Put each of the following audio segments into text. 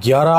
11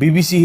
BBC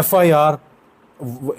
FIR,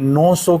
900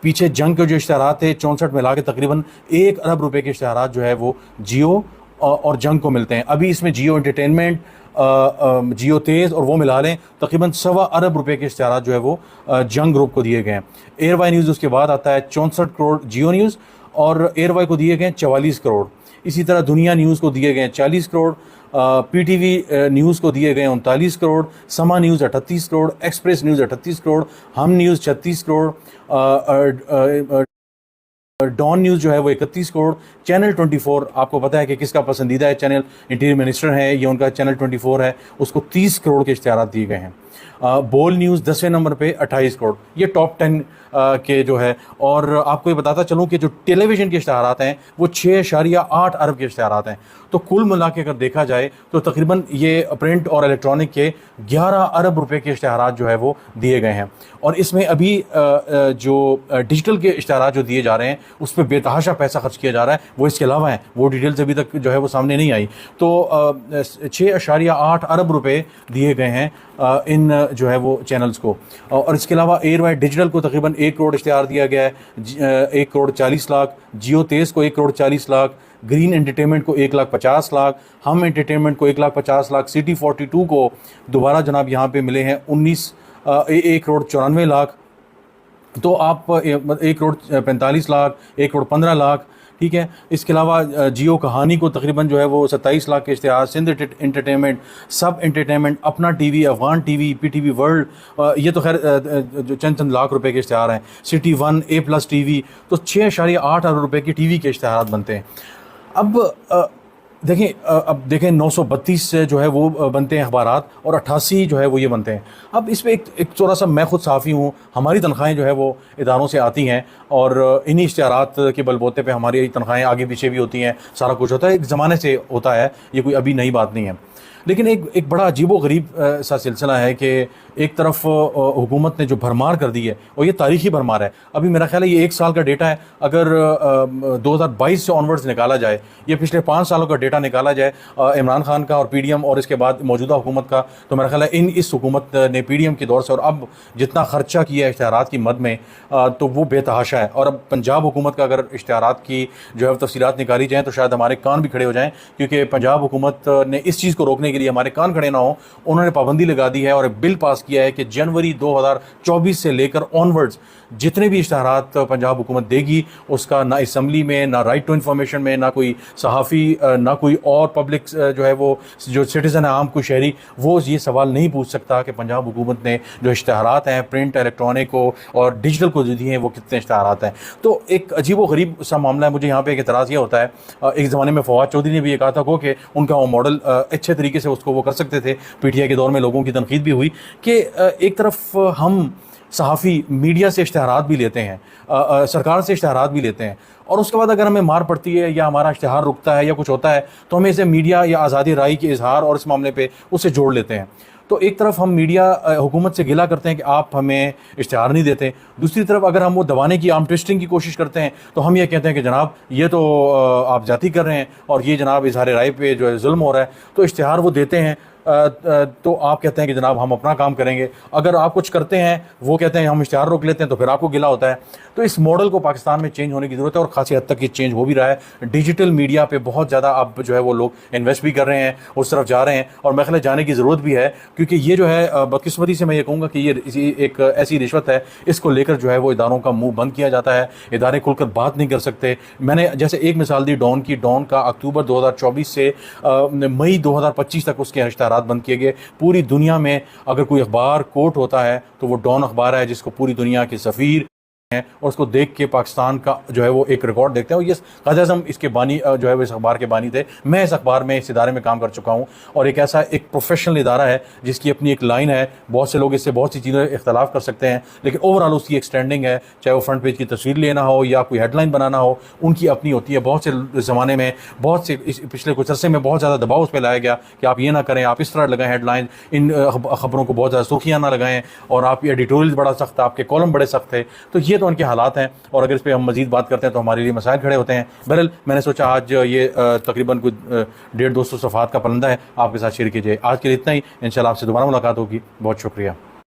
پیچھے جنگ کے جو اشتہارات تھے 64 ملا کے تقریباً 1 ارب روپے کے اشتہارات جو ہے وہ جیو اور جنگ کو ملتے ہیں. ابھی اس میں جیو انٹرٹینمنٹ, جیو تیز اور وہ ملا لیں تقریباً 1.25 ارب روپے کے اشتہارات جو ہے وہ جنگ گروپ کو دیے گئے ہیں. ایئر وائی نیوز اس کے بعد آتا ہے 64 کروڑ جیو نیوز, اور ایئر وائی کو دیے گئے 44 کروڑ. اسی طرح دنیا نیوز کو دیے گئے 40 crore, P T V news کو دیے گئے 39 کروڑ, سما news 38 crore, express news 38 crore, ہم نیوز 36 کروڑ, ڈان نیوز جو ہے وہ 31 کروڑ, چینل 24 آپ کو پتہ ہے کہ کس کا پسندیدہ ہے چینل, انٹیریئر منسٹر ہے, یہ ان کا چینل 24 ہے, اس کو 30 کروڑ کے اشتہارات دیے گئے ہیں. بول نیوز 10ویں نمبر پہ 28 کروڑ. یہ ٹاپ 10 کے جو ہے. اور آپ کو یہ بتاتا چلوں کہ جو ٹیلی ویژن کے اشتہارات ہیں وہ 6.8 ارب کے اشتہارات ہیں. تو کل ملا کے اگر دیکھا جائے تو تقریباً یہ پرنٹ اور الیکٹرانک کے 11 ارب روپے کے اشتہارات جو ہے وہ دیے گئے ہیں. اور اس میں ابھی جو ڈیجیٹل کے اشتہارات جو دیے جا رہے ہیں اس پہ بے تحاشا پیسہ خرچ کیا جا رہا ہے, وہ اس کے علاوہ ہیں, وہ ڈیٹیلز ابھی تک جو ہے وہ سامنے نہیں آئی. تو 6.8 ارب روپے دیے گئے ہیں ان جو ہے وہ چینلز کو. اور اس کے علاوہ ایئر وائی ڈیجیٹل کو تقریباً 1 کروڑ اشتہار دیا گیا ہے, 1 کروڑ 40 لاکھ, جیو تیز کو 1 کروڑ 40 لاکھ, گرین انٹرٹینمنٹ کو 1,50,000 لاکھ, ہم انٹرٹینمنٹ کو 1,50,000 لاکھ, سٹی 42 کو دوبارہ جناب یہاں پہ ملے ہیں 1 کروڑ 94 لاکھ. تو آپ 1 کروڑ 45 لاکھ, 1 کروڑ 15 لاکھ, ٹھیک ہے. اس کے علاوہ جیو کہانی کو تقریباً جو ہے وہ 27 لاکھ کے اشتہار, سندھ انٹرٹینمنٹ, سب انٹرٹینمنٹ, اپنا T V, Afghan T V, P T V world, یہ تو خیر جو چند لاکھ روپے کے اشتہار ہیں, سٹی 1, A+ ٹی وی, تو 6.8 ارب روپے کی ٹی وی کے اشتہارات بنتے ہیں. اب دیکھیں 932 سے جو ہے وہ بنتے ہیں اخبارات, اور 88 جو ہے وہ یہ بنتے ہیں. اب اس پہ ایک تھوڑا سا, میں خود صحافی ہوں, ہماری تنخواہیں جو ہے وہ اداروں سے آتی ہیں, اور انہی اشتہارات کے بل بوتے پہ ہماری تنخواہیں آگے پیچھے بھی ہوتی ہیں, سارا کچھ ہوتا ہے, ایک زمانے سے ہوتا ہے, یہ کوئی ابھی نئی بات نہیں ہے. لیکن ایک بڑا عجیب و غریب سا سلسلہ ہے کہ ایک طرف حکومت نے جو بھرمار کر دی ہے, اور یہ تاریخی بھرمار ہے. ابھی میرا خیال ہے یہ 1 سال کا ڈیٹا ہے, اگر 2022 سے آنورڈز نکالا جائے, یہ پچھلے 5 سالوں کا ڈیٹا نکالا جائے عمران خان کا اور پی ڈی ایم, اور اس کے بعد موجودہ حکومت کا, تو میرا خیال ہے اس حکومت نے پی ڈی ایم کے دور سے اور اب جتنا خرچہ کیا ہے اشتہارات کی مد میں, تو وہ بے تحاشا ہے. اور اب پنجاب حکومت کا اگر اشتہارات کی جو ہے تفصیلات نکالی جائیں تو شاید ہمارے کان بھی کھڑے ہو جائیں, کیونکہ پنجاب حکومت نے اس چیز کو روکنے کے لیے ہمارے کان کھڑے نہ ہوں, انہوں نے پابندی لگا دی ہے اور بل پاس کیا ہے کہ جنوری 2024 سے لے کر آنورڈز جتنے بھی اشتہارات پنجاب حکومت دے گی, اس کا نہ اسمبلی میں, نہ رائٹ ٹو انفارمیشن میں, نہ کوئی صحافی, نہ کوئی اور پبلک جو ہے وہ جو سٹیزن ہے, عام کوئی شہری, وہ یہ سوال نہیں پوچھ سکتا کہ پنجاب حکومت نے جو اشتہارات ہیں پرنٹ, الیکٹرانک کو اور ڈیجیٹل کو جو دیے ہیں وہ کتنے اشتہارات ہیں. تو ایک عجیب و غریب سا معاملہ ہے. مجھے یہاں پہ ایک اعتراض یہ ہوتا ہے, ایک زمانے میں فواد چودھری نے بھی یہ کہا تھا کہ ان کا وہ ماڈل اچھے طریقے سے اس کو وہ کر سکتے تھے, پی ٹی آئی کے دور میں لوگوں کی تنقید بھی ہوئی کہ ایک طرف ہم صحافی میڈیا سے اشتہارات بھی لیتے ہیں, سرکار سے اشتہارات بھی لیتے ہیں, اور اس کے بعد اگر ہمیں مار پڑتی ہے یا ہمارا اشتہار رکتا ہے یا کچھ ہوتا ہے تو ہمیں اسے میڈیا یا آزادی رائے کے اظہار اور اس معاملے پہ اسے جوڑ لیتے ہیں. تو ایک طرف ہم میڈیا حکومت سے گلہ کرتے ہیں کہ آپ ہمیں اشتہار نہیں دیتے, دوسری طرف اگر ہم وہ دبانے کی, آرم ٹوئسٹنگ کی کوشش کرتے ہیں تو ہم یہ کہتے ہیں کہ جناب یہ تو آپ جاتی کر رہے ہیں اور یہ جناب اظہار رائے پہ جو ہے ظلم ہو رہا ہے. تو اشتہار وہ دیتے ہیں تو آپ کہتے ہیں کہ جناب ہم اپنا کام کریں گے, اگر آپ کچھ کرتے ہیں وہ کہتے ہیں ہم اشتہار روک لیتے ہیں, تو پھر آپ کو گلہ ہوتا ہے. تو اس ماڈل کو پاکستان میں چینج ہونے کی ضرورت ہے, اور خاصی حد تک یہ چینج ہو بھی رہا ہے. ڈیجیٹل میڈیا پہ بہت زیادہ اب جو ہے وہ لوگ انویسٹ بھی کر رہے ہیں, اس طرف جا رہے ہیں, اور میرے خیال ہے جانے کی ضرورت بھی ہے, کیونکہ یہ جو ہے بدقسمتی سے میں یہ کہوں گا کہ یہ ایک ایسی رشوت ہے, اس کو لے کر جو ہے وہ اداروں کا منہ بند کیا جاتا ہے, ادارے کھل کر بات نہیں کر سکتے. میں نے جیسے ایک مثال دی ڈان کی, ڈان کا اکتوبر 2024 سے مئی 2025 تک اس کے اشتہارات بند کیے گئے. پوری دنیا میں اگر کوئی اخبار کوٹ ہوتا ہے تو وہ ڈان اخبار ہے, جس کو پوری دنیا کے سفیر ہیں, اور اس کو دیکھ کے پاکستان کا جو ہے وہ ایک ریکارڈ دیکھتے ہیں. اور یہ قائد اعظم اس کے بانی جو ہے وہ اس اخبار کے بانی تھے. میں اس اخبار میں, اس ادارے میں کام کر چکا ہوں, اور ایک ایسا ایک پروفیشنل ادارہ ہے جس کی اپنی ایک لائن ہے. بہت سے لوگ اس سے بہت سی چیزیں اختلاف کر سکتے ہیں, لیکن اوور آل اس کی ایک اسٹینڈنگ ہے, چاہے وہ فرنٹ پیج کی تصویر لینا ہو یا کوئی ہیڈ لائن بنانا ہو, ان کی اپنی ہوتی ہے. بہت سے زمانے میں, بہت سے پچھلے کچھ عرصے میں بہت زیادہ دباؤ اس پہ لایا گیا کہ آپ یہ نہ کریں, آپ اس طرح لگائیں ہیڈ لائن, ان خبروں کو بہت زیادہ سرخیاں نہ لگائیں, اور آپ کی ایڈیٹوریل بڑا سخت تھا, آپ کے کالم بڑے سخت تھے. تو یہ تو ان کے حالات ہیں, اور اگر اس پہ ہم مزید بات کرتے ہیں تو ہمارے لیے مسائل کھڑے ہوتے ہیں. بہرحال میں نے سوچا آج یہ تقریباً کچھ 150-200 صفحات کا پرندہ ہے, آپ کے ساتھ شیئر کیجیے. آج کے لیے اتنا ہی, انشاءاللہ آپ سے دوبارہ ملاقات ہوگی. بہت شکریہ.